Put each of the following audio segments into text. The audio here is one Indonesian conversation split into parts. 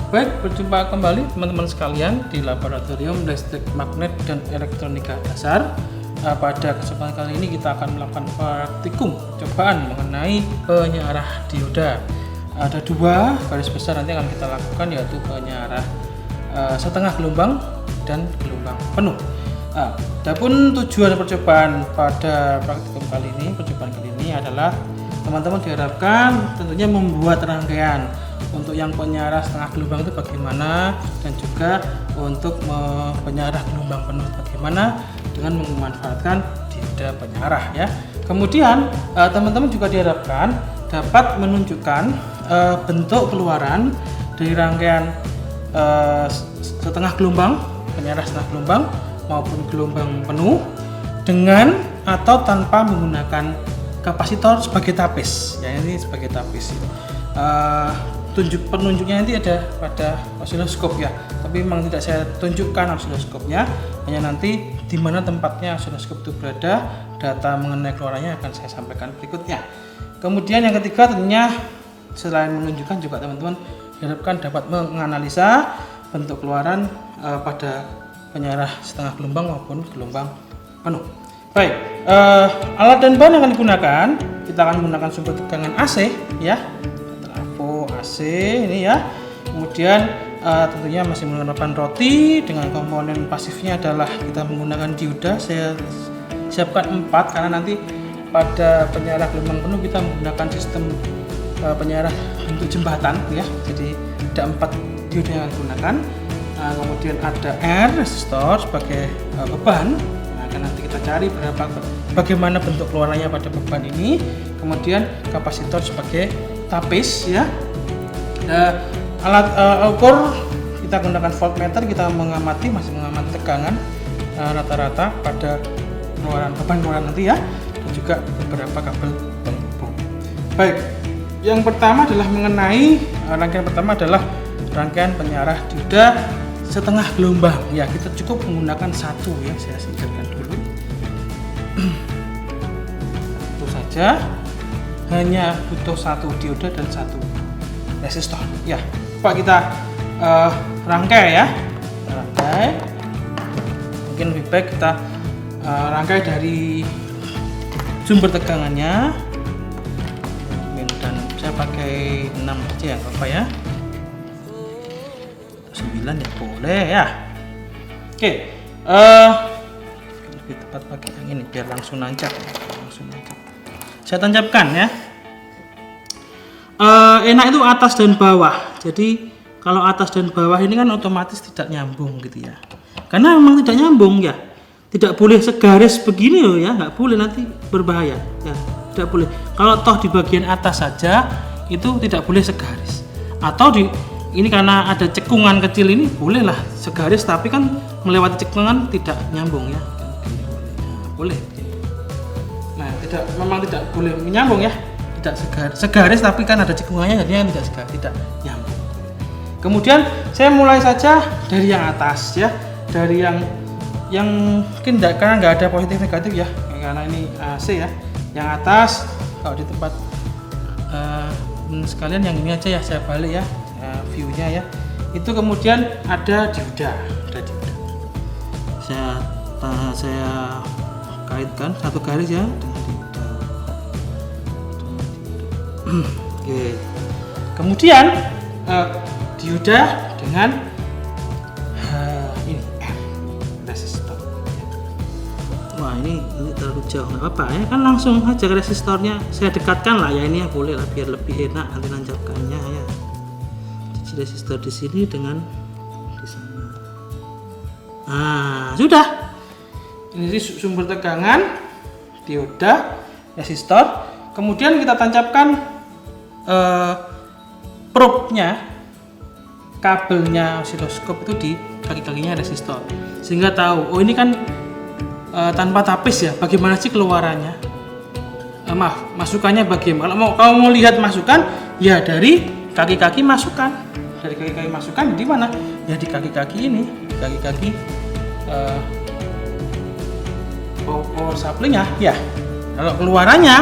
Baik, berjumpa kembali teman-teman sekalian di Laboratorium Listrik Magnet dan Elektronika Dasar. Pada kesempatan kali ini kita akan melakukan praktikum percobaan mengenai penyarah dioda. Ada dua garis besar nanti akan kita lakukan, yaitu penyarah setengah gelombang dan gelombang penuh. Adapun tujuan percobaan pada praktikum kali ini adalah teman-teman diharapkan tentunya membuat rangkaian untuk yang penyarah setengah gelombang itu bagaimana, dan juga untuk penyarah gelombang penuh bagaimana dengan memanfaatkan dioda penyarah ya. Kemudian teman-teman juga diharapkan dapat menunjukkan bentuk keluaran dari rangkaian setengah gelombang, penyarah setengah gelombang maupun gelombang penuh dengan atau tanpa menggunakan kapasitor sebagai tapis ya. Ini sebagai tapis penunjuknya nanti ada pada osiloskop ya, tapi memang tidak saya tunjukkan osiloskopnya, hanya nanti di mana tempatnya osiloskop itu berada, data mengenai keluarannya akan saya sampaikan berikutnya. Kemudian yang ketiga tentunya selain menunjukkan juga teman-teman diharapkan dapat menganalisa bentuk keluaran pada penyarah setengah gelombang maupun gelombang penuh. Baik, alat dan bahan yang akan digunakan, kita akan menggunakan sumber tegangan AC ya, trafo AC ini ya. Kemudian tentunya masih menggunakan roti, dengan komponen pasifnya adalah kita menggunakan dioda. Saya siapkan 4 karena nanti pada penyarah gelombang penuh kita menggunakan sistem penyarah bentuk jembatan ya, jadi ada 4 dioda yang digunakan. Kemudian ada R resistor sebagai beban. Nanti kita cari bagaimana bentuk keluarannya pada beban ini. Kemudian kapasitor sebagai tapis ya. Alat ukur kita gunakan voltmeter, kita mengamati tegangan rata-rata pada beban keluaran nanti ya, dan juga beberapa kabel penghubung. Baik, yang pertama adalah mengenai rangkaian penyarah dioda setengah gelombang ya. Kita cukup menggunakan satu ya, saya singkatkan dulu. Itu saja, hanya butuh satu dioda dan satu resistor ya. Coba kita rangkai ya, mungkin lebih baik kita rangkai dari sumber tegangannya, dan saya pakai 6 aja ya, apa ya, 9 ya boleh ya. Oke, lebih tepat pakai yang ini biar langsung nancap. Saya tancapkan ya. Enak itu atas dan bawah. Jadi kalau atas dan bawah ini kan otomatis tidak nyambung gitu ya. Karena memang tidak nyambung ya. Tidak boleh segaris begini loh ya, nggak boleh, nanti berbahaya ya. Tidak boleh. Kalau toh di bagian atas saja itu tidak boleh segaris. Atau ini karena ada cekungan kecil ini bolehlah segaris, tapi kan melewati cekungan tidak nyambung ya. Boleh. Nah, memang tidak boleh menyambung ya. Tidak segaris tapi kan ada cekungannya, jadinya tidak segaris, tidak nyambung. Kemudian saya mulai saja dari yang atas ya, dari yang mungkin karena nggak ada positif negatif ya, karena ini AC ya. Yang atas kalau di tempat sekalian yang ini aja ya, saya balik ya view-nya ya. Itu kemudian ada dioda. Saya kaitkan satu garis ya dengan dioda. Oke. Kemudian dioda dengan ini resistor. Wah, ini terlalu jauh, nggak apa-apa ya, kan langsung aja ke resistornya. Saya dekatkan lah ya, ini ya boleh lah biar lebih enak nanti nancapkannya ya. Jadi resistor di sini dengan di sana. Nah, sudah. Ini sumber tegangan, dioda, resistor. Kemudian kita tancapkan probe-nya, kabelnya osiloskop itu di kaki-kakinya resistor, sehingga tahu oh ini kan tanpa tapis ya, bagaimana sih keluarannya, masukannya bagaimana. Kalau mau lihat masukan ya dari kaki-kaki masukan, di mana ya, di kaki-kaki ini, kaki-kaki power supply-nya ya. Kalau keluarannya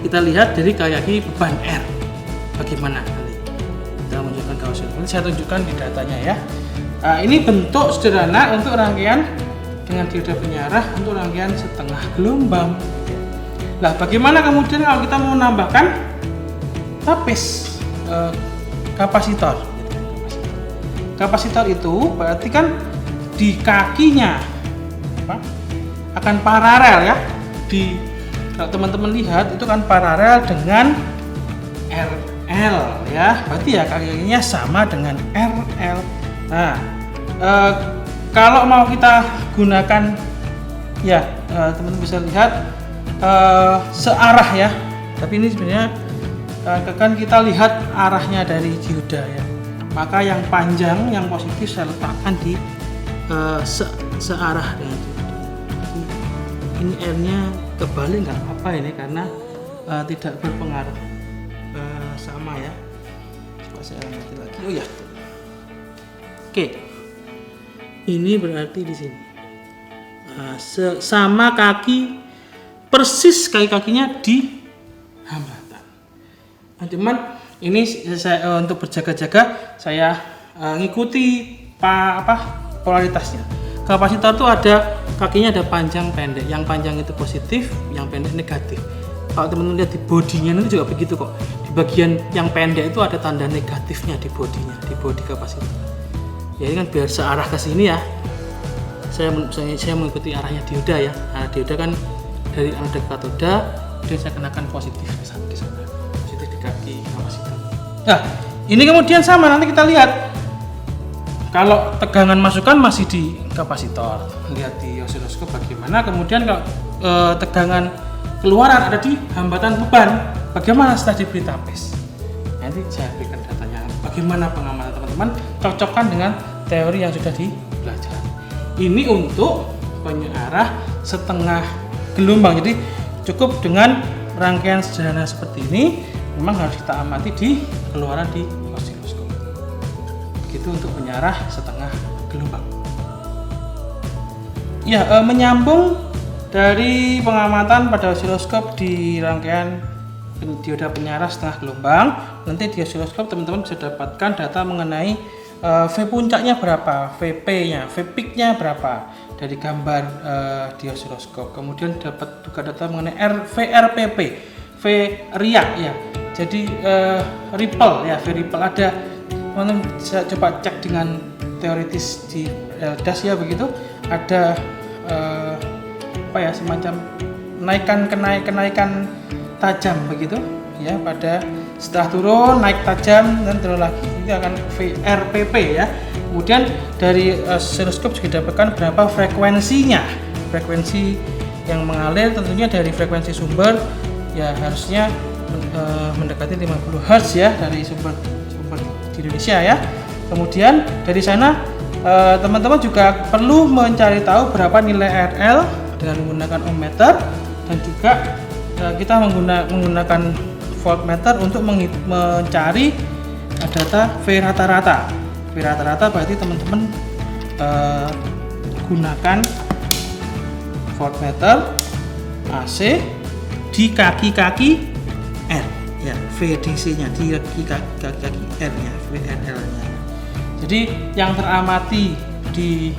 kita lihat dari kaki-kaki beban R, bagaimana nanti kita menunjukkan ke osiloskop. Saya tunjukkan di datanya ya. Ini bentuk sederhana untuk rangkaian dengan dioda penyiarah untuk rangkaian setengah gelombang. Nah, bagaimana kemudian kalau kita mau menambahkan tapis kapasitor? Kapasitor itu berarti kan di kakinya akan paralel ya. Kalau teman-teman lihat itu kan paralel dengan RL ya. Berarti ya kakinya sama dengan RL. Nah, kalau mau kita gunakan ya, teman-teman bisa lihat searah ya. Tapi ini sebenarnya kan kita lihat arahnya dari dioda ya. Maka yang panjang, yang positif saya letakkan di searah dengan dioda. Ini R-nya kebalik nggak apa ini karena tidak berpengaruh, sama ya. Coba saya amati lagi. Oh ya. Oke, ini berarti di sini sama kaki, persis kaki-kakinya di hambatan. Nah, cuman ini saya untuk berjaga-jaga saya ngikuti polaritasnya. Kapasitor itu ada kakinya, ada panjang pendek. Yang panjang itu positif, yang pendek negatif. Kalau teman-teman lihat di bodinya itu juga begitu kok. Di bagian yang pendek itu ada tanda negatifnya di bodinya, di bodi kapasitor. Ya ini kan biar searah ke sini ya. Saya mengikuti arahnya dioda ya. Nah, dioda kan dari anoda ke katoda, kemudian saya kenakan positif di sana, positif di kaki kapasitor. Nah, ini kemudian sama, nanti kita lihat kalau tegangan masukan masih di kapasitor, lihat di osiloskop bagaimana. Kemudian kalau tegangan keluaran ada di hambatan beban, bagaimana setelah diberi tapis. Nanti saya berikan datanya. Bagaimana pengamatan teman-teman, cocokkan dengan teori yang sudah dipelajari. Ini untuk penyiarah setengah gelombang. Jadi cukup dengan rangkaian sederhana seperti ini, memang harus kita amati di keluaran di osiloskop. Begitu untuk penyiarah setengah gelombang. Ya, menyambung dari pengamatan pada osiloskop di rangkaian dioda penyiarah setengah gelombang, nanti di osiloskop teman-teman bisa dapatkan data mengenai V puncaknya berapa, VP-nya, V peak-nya berapa dari gambar di osiloskop. Kemudian dapat juga data mengenai VRPP, V riak ya. Jadi ripple ya, V ripple ada. Teman-teman bisa coba cek dengan teoritis di LDAS ya begitu. Ada semacam kenaikan tajam begitu ya, pada setelah turun naik tajam dan turun lagi, itu akan VRPP ya. Kemudian dari osiloskop juga dapatkan berapa frekuensinya, frekuensi yang mengalir tentunya dari frekuensi sumber ya harusnya mendekati 50 Hz ya dari sumber di Indonesia ya. Kemudian dari sana teman-teman juga perlu mencari tahu berapa nilai RL dengan menggunakan ohmmeter, dan juga kita menggunakan voltmeter untuk mencari data V rata-rata. V rata-rata berarti teman-teman gunakan voltmeter AC di kaki-kaki R ya, VDC-nya di kaki-kaki R nya, VRL nya. Jadi yang teramati di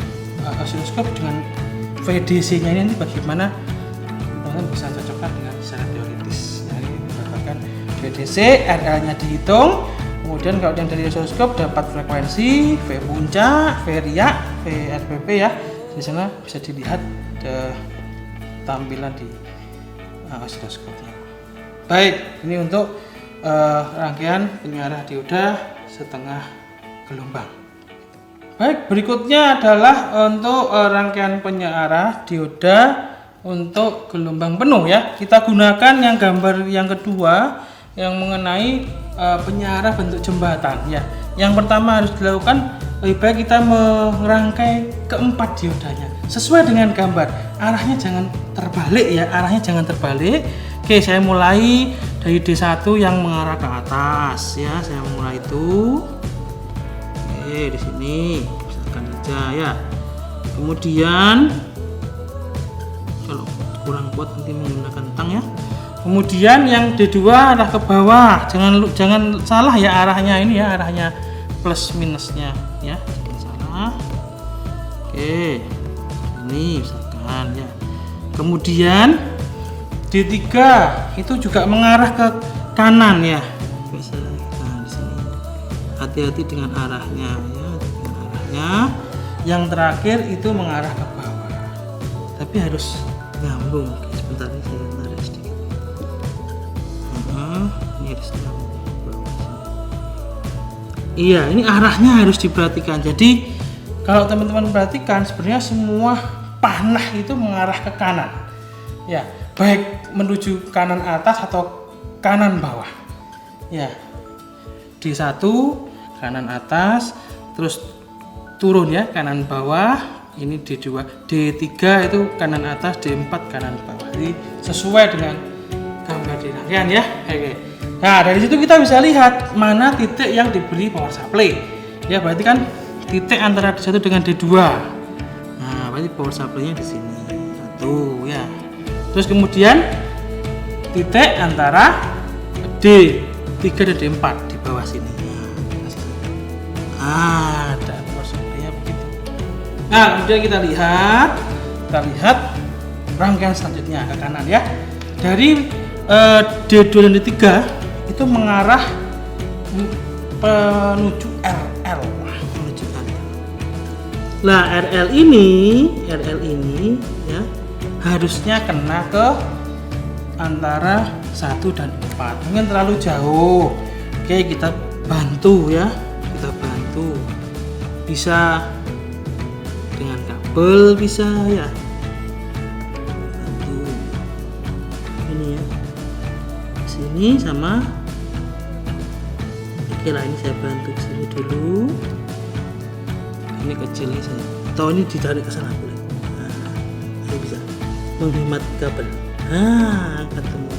osiloskop dengan VDC-nya ini bagaimana teman-teman bisa cocokkan dengan secara teoritis. Nah, ini mendapatkan VDC, RL-nya dihitung. Kemudian kalau yang dari osiloskop dapat frekuensi, V puncak, V riak, VRPP ya. Di sana bisa dilihat tampilan di osiloskopnya. Baik, ini untuk rangkaian penyiarah dioda setengah gelombang. Baik, berikutnya adalah untuk rangkaian penyiarah dioda untuk gelombang penuh ya. Kita gunakan yang gambar yang kedua yang mengenai penyiarah bentuk jembatan ya. Yang pertama harus dilakukan, lebih baik kita merangkai keempat diodanya sesuai dengan gambar. Arahnya jangan terbalik ya, arahnya jangan terbalik. Oke, saya mulai dari D1 yang mengarah ke atas ya. Saya mulai itu. Oke, di sini misalkan saja ya. Kemudian kalau kurang kuat nanti menggunakan tang ya. Kemudian yang D2 adalah ke bawah. Jangan salah ya arahnya ini ya, arahnya plus minusnya ya, jangan salah. Oke, ini misalkan ya. Kemudian D3 itu juga mengarah ke kanan ya. Nah, di sini. Hati-hati dengan arahnya ya, dengan arahnya. Yang terakhir itu mengarah ke bawah. Tapi harus nyambung. Sebentar ini saya tarik sedikit. Ini harus nyambung. Iya, ini arahnya harus diperhatikan. Jadi kalau teman-teman perhatikan, sebenarnya semua panah itu mengarah ke kanan. Ya, baik menuju kanan atas atau kanan bawah. Ya. D1 kanan atas, terus turun ya, kanan bawah. Ini D2, D3 itu kanan atas, D4 kanan bawah. Jadi sesuai dengan gambar di rangkaian ya. Oke. Nah, dari situ kita bisa lihat mana titik yang diberi power supply. Ya, berarti kan titik antara D1 dengan D2. Nah, berarti power supply-nya di sini. Satu ya. Terus kemudian titik antara D3 dan D4 di bawah sini. Ada power supply-nya begitu. Nah, kemudian kita lihat rangkaian selanjutnya ke kanan ya. Dari D2 dan D3 itu mengarah menuju RL. Nah, RL ini ya harusnya kena ke antara 1 dan 4. Mungkin terlalu jauh. Oke, kita bantu ya. Kita bantu. Bisa dengan kabel, bisa ya. Bantu. Ini ya. Sini sama. Oke lah, ini saya bantu sini dulu. Ini kecil nih saya. Atau ini ditarik ke sana boleh. Nah, ini bisa menghemat kabel. Nah, ketemu.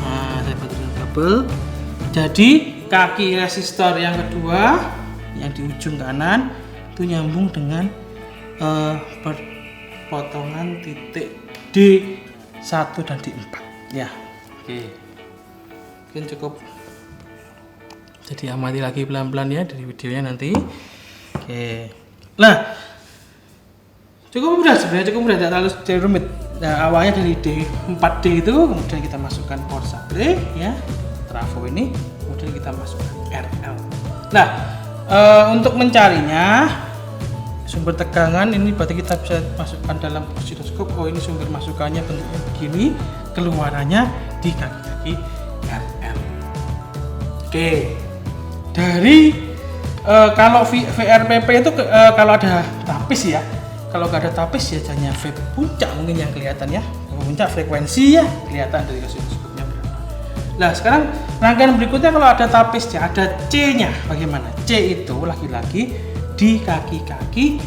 Nah, saya bantu dengan kabel. Jadi kaki resistor yang kedua yang di ujung kanan itu nyambung dengan potongan titik D1 dan D4 ya. Oke. Mungkin cukup. Jadi amati lagi pelan-pelan ya dari videonya nanti. Oke. Nah, cukup mudah sebenarnya, cukup mudah, tidak terlalu rumit. Nah, awalnya dari D4D itu, kemudian kita masukkan power supply ya, trafo ini, kemudian kita masukkan RL. Nah, untuk mencarinya sumber tegangan ini berarti kita bisa masukkan dalam osiloskop. Oh, ini sumber masukannya bentuknya begini, keluarannya di kaki-kaki RL. Oke. Dari kalau VRPP itu kalau ada tapis ya, kalau nggak ada tapis ya hanya V puncak mungkin yang kelihatan ya, puncak frekuensi ya kelihatan dari osiloskopnya berapa. Nah, sekarang rangkaian berikutnya kalau ada tapis ya, ada C-nya. Bagaimana? C itu lagi-lagi di kaki-kaki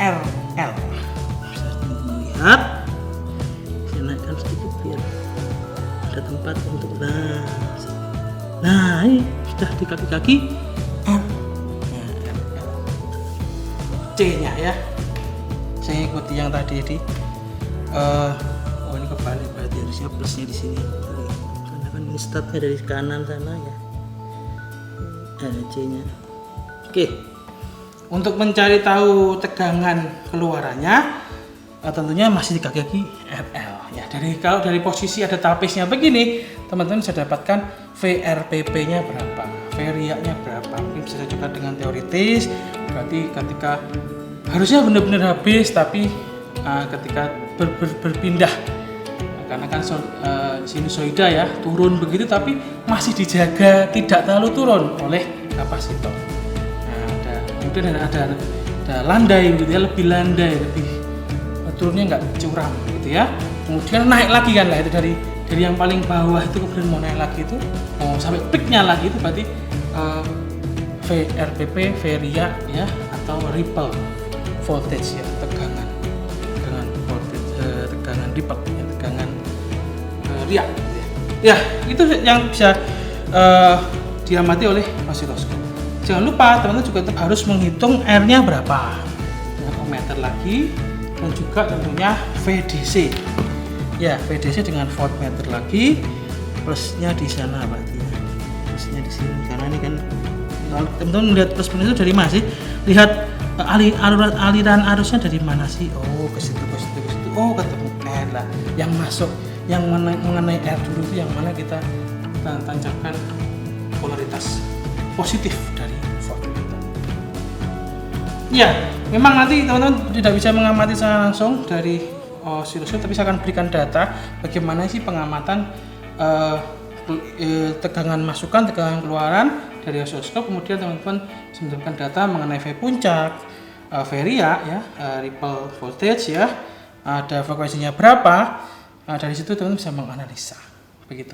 RL. Bisa melihat, saya naikkan sedikit biar ada tempat untuk nah ini sudah di kaki-kaki R. C-nya ya. Saya ikuti yang tadi di oh ini kebalik, berarti harusnya plusnya di sini. Karena kan ini startnya dari kanan sana ya. C-nya. Oke. Untuk mencari tahu tegangan keluarannya tentunya masih di kaki-kaki RL ya. Kalau dari posisi ada tapisnya begini, teman-teman bisa dapatkan VRPP-nya berapa, VRIA-nya berapa. Mungkin bisa coba dengan teoritis. Berarti ketika harusnya benar-benar habis, tapi ketika berpindah karena kan sinusoida ya turun begitu, tapi masih dijaga tidak terlalu turun oleh kapasitor. Nah, kemudian ada landai gitu ya, lebih landai, lebih turunnya nggak curam gitu ya. Kemudian naik lagi kan lah, itu dari yang paling bawah itu kemudian mau naik lagi itu mau sampai peaknya lagi, itu berarti VRPP, VRIA ya, atau ripple voltage ya, tegangan voltage, tegangan ripple ya, tegangan RIA gitu ya. Ya, itu yang bisa diamati oleh osiloskop. Jangan lupa teman-teman juga harus menghitung R-nya berapa dengan ohmmeter lagi, dan juga tentunya VDC ya, VDC dengan voltmeter lagi, plusnya di sana berarti ya. minusnya di sini karena ini kan kalau teman-teman melihat plus minus itu dari mana sih? Lihat aliran arusnya dari mana sih? Oh, ke situ. Oh, ketemu R lah. Yang masuk, yang mengenai R dulu itu yang mana kita tancapkan polaritas positif dari voltmeter. Ya, memang nanti teman-teman tidak bisa mengamati secara langsung dari osiloskop, tapi saya akan berikan data bagaimana sih pengamatan tegangan masukan, tegangan keluaran dari osiloskop. Kemudian teman-teman bisa mendapatkan data mengenai V puncak, varia ya, ripple voltage ya, ada frekuensinya berapa. Dari situ teman-teman bisa menganalisa. Begitu.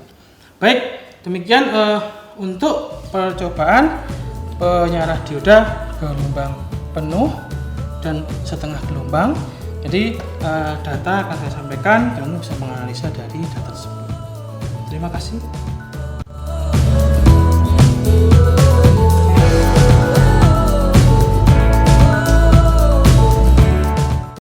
Baik, demikian untuk percobaan penyarah dioda gelombang penuh dan setengah gelombang. Jadi data akan saya sampaikan, teman-teman bisa menganalisa dari data tersebut. Terima kasih.